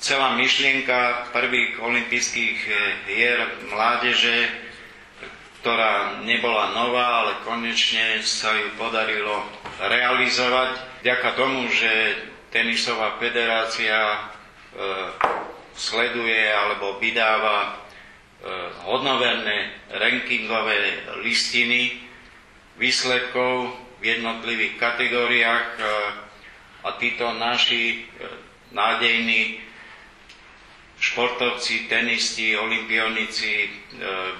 celá myšlienka prvých olympijských hier mládeže, ktorá nebola nová, ale konečne sa ju podarilo realizovať. Vďaka tomu, že tenisová federácia sleduje alebo vydáva hodnoverné rankingové listiny výsledkov v jednotlivých kategóriách a títo naši nádejní športovci, tenisti, olympionici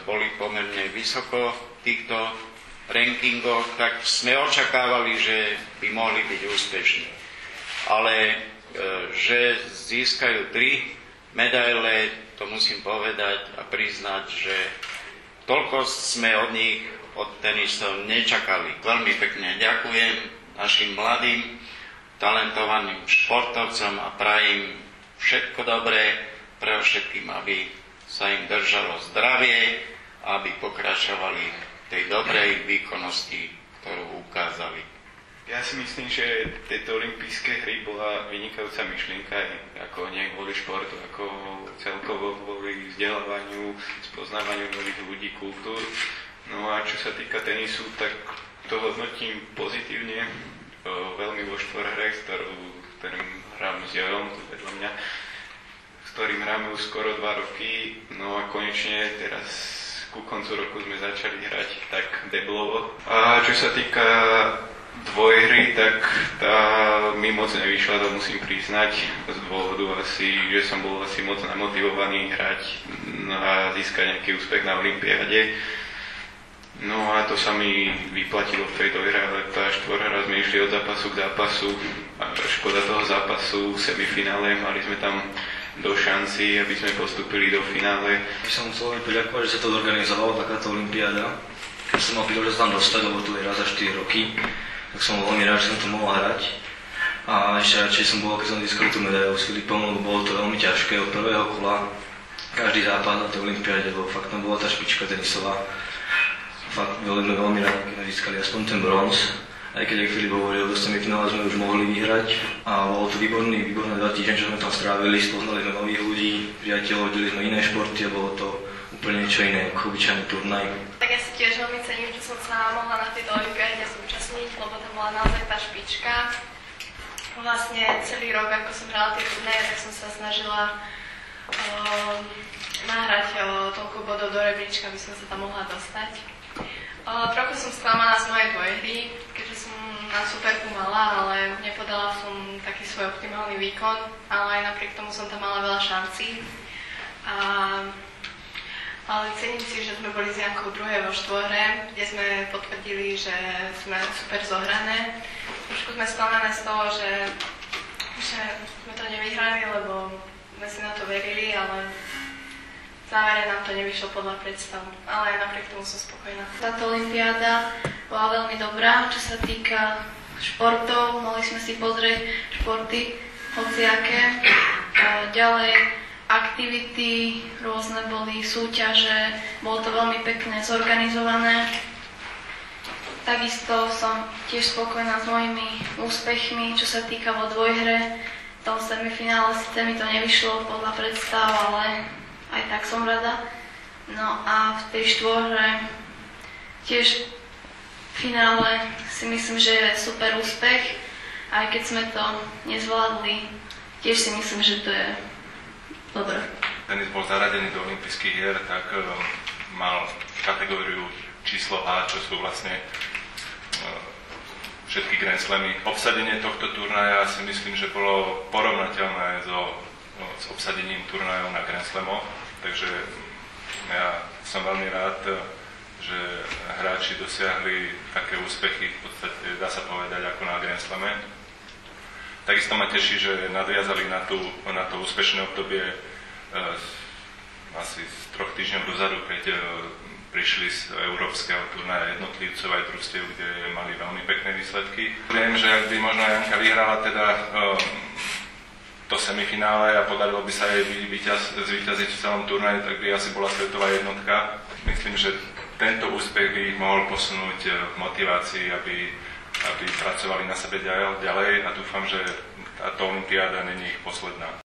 boli pomerne vysoko v týchto rankingoch, tak sme očakávali, že by mohli byť úspešní. Ale že získajú 3 medaile, to musím povedať a priznať, že toľko sme od nich, od tenistov nečakali. Veľmi pekne ďakujem našim mladým, talentovaným športovcom a prajem všetko dobré pre všetkým, aby sa im držalo zdravie a aby pokračovali v tej dobrej výkonnosti, ktorú ukázali. Ja si myslím, že tieto olympijské hry bola vynikajúca myšlienka, ako nie kvôli športu, ako celkovo kvôli vzdelávaniu, spoznávaniu nových ľudí, kultúr. No a čo sa týka tenisu, tak to hodnotím pozitívne, veľmi vo štvorhre, ktorým hrám s Jojom, tu vedľa mňa, s ktorým hráme už skoro 2 roky. No a konečne teraz ku koncu roku sme začali hrať tak deblovo. A čo sa týka dvojhry, tak tá mi moc nevyšla, to musím priznať, z dôvodu asi, že som bol asi moc namotivovaný hrať a získať nejaký úspech na olympiáde. No a to sa mi vyplatilo v tej dvojhre, ale tá štvorhra sme išli od zápasu k zápasu a škoda toho zápasu v semifinále, mali sme tam do šanci, aby sme postúpili do finále. Ja som chcel veľmi poďakovať, že sa to zorganizovala takáto olympiáda. Keď som mal príležitosť tam dostať, lebo to je raz za 4 roky, tak som bol veľmi rád, že som to mohol hrať. A ešte radšej som bol, keď som získal tú medailu s Filipom, lebo bolo to veľmi ťažké od prvého kola. Každý zápas na tej olympiáde, lebo fakt tam bola tá špička tenisová. Fakt boli sme veľmi rádi, keď sme získali aspoň ten bronz. Aj keď, jak Filip hovoril, do semifinále sme už mohli vyhrať. A bolo to výborné 2 týždne, čo sme tam strávili, spoznali sme nových ľudí, priateľov, videli sme iné športy a bolo to úplne niečo iné, ako obyčajný turnaj. Tak ja si tiež veľmi cením, že som sa mohla na tejto olympiáde zúčastniť, lebo tam bola naozaj tá špička. Vlastne celý rok, ako som hrala tie turnaje, tak som sa snažila nahrať toľko bodov do rebríčka, aby som sa tam mohla dostať. Trochu som sklamaná z mojej dvojhry, keďže som na superku mala, ale nepodala som taký svoj optimálny výkon, ale aj napriek tomu som tam mala veľa šancí. Ale cením si, že sme boli s Jankou druhé vo štvorhre, kde sme potvrdili, že sme super zohrané. Trošku sme sklamané z toho, že sme to nevyhrali, lebo sme si na to verili, ale v závere nám to nevyšlo podľa predstav, ale aj napriek tomu som spokojná. Táto olympiáda bola veľmi dobrá, čo sa týka športov, mohli sme si pozrieť športy hociaké. Ďalej aktivity, rôzne boli súťaže, bolo to veľmi pekne zorganizované. Takisto som tiež spokojná s mojimi úspechmi, čo sa týka vo dvojhre. V tom semifinále síce mi to nevyšlo podľa predstav, ale aj tak som rada. No a v tej štvorhre tiež v finále si myslím, že je super úspech. Aj keď sme to nezvládli, tiež si myslím, že to je dobré. Tenis bol zaradený do olympijských hier, tak mal kategóriu číslo A, čo sú vlastne všetky Grand Slamy. Obsadenie tohto turnaja si myslím, že bolo porovnateľné s obsadením turnajov na Grand Slamoch, takže ja som veľmi rád, že hráči dosiahli také úspechy, v podstate dá sa povedať ako na Grand Slame. Takisto ma teší, že nadviazali na to úspešné obdobie asi z 3 týždňov dozadu, keď prišli z európskeho turnaja jednotlivcov aj družstiev, kde mali veľmi pekné výsledky. Viem, že ak by možno Janka vyhrala teda to semifinále a podarilo by sa jej zvíťaziť v celom turnaji, tak by asi bola svetová jednotka. Myslím, že tento úspech by ich mohol posunúť v motivácii, aby pracovali na sebe ďalej a dúfam, že táto olympiáda není ich posledná.